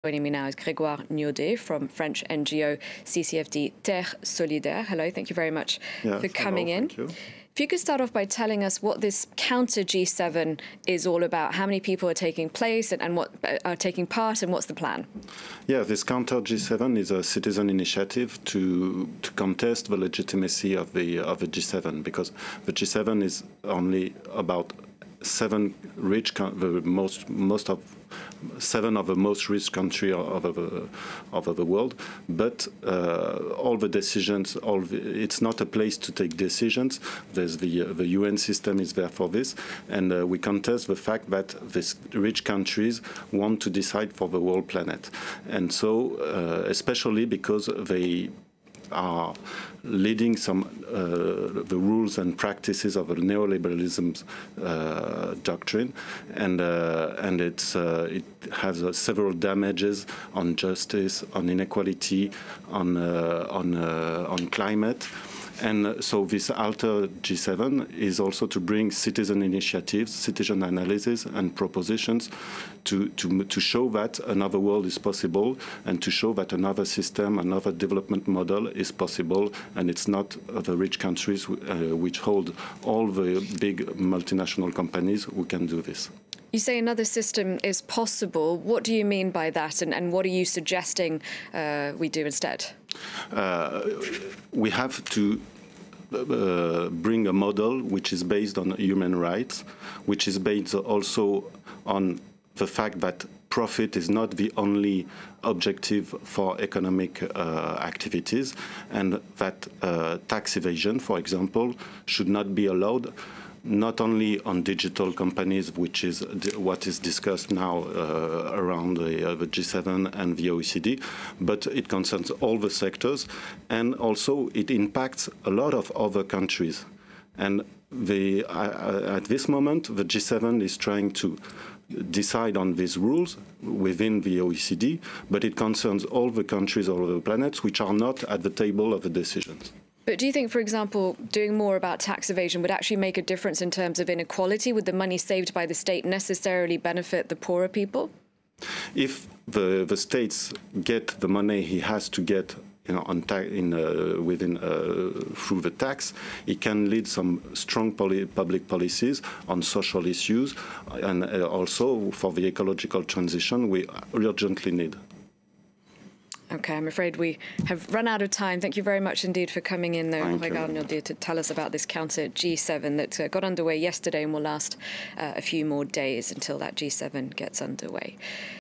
Joining me now is Grégoire Niodet from French NGO CCFD Terre Solidaire. Hello, thank you very much for coming in. Thank you. If you could start off by telling us what this counter-G7 is all about, how many people are taking place and what are taking part, and what's the plan? Yeah, this counter-G7 is a citizen initiative to contest the legitimacy of the G7, because the G7 is only about seven of the most rich countries of the world, but all the decisions, it's not a place to take decisions. There's the UN system is there for this, and we contest the fact that these rich countries want to decide for the whole planet, and so especially because they are leading some the rules and practices of the neoliberalism doctrine, and it has several damages on justice, on inequality, on climate. And so this Alter G7 is also to bring citizen initiatives, citizen analysis and propositions to show that another world is possible, and to show that another system, another development model is possible, and it's not the rich countries which hold all the big multinational companies who can do this. You say another system is possible. What do you mean by that, and what are you suggesting we do instead? We have to bring a model which is based on human rights, which is based also on the fact that profit is not the only objective for economic activities, and that tax evasion, for example, should not be allowed, not only on digital companies, which is what is discussed now around the G7 and the OECD, but it concerns all the sectors, and also it impacts a lot of other countries. And at this moment, the G7 is trying to decide on these rules within the OECD, but it concerns all the countries all over the planet which are not at the table of the decisions. But do you think, for example, doing more about tax evasion would actually make a difference in terms of inequality? Would the money saved by the state necessarily benefit the poorer people? If the states get the money he has to get, through the tax, it can lead some strong public policies on social issues, and also for the ecological transition we urgently need. Okay, I'm afraid we have run out of time. Thank you very much indeed for coming in, though, Grégoire, to tell us about this counter-G7 that got underway yesterday and will last a few more days until that G7 gets underway.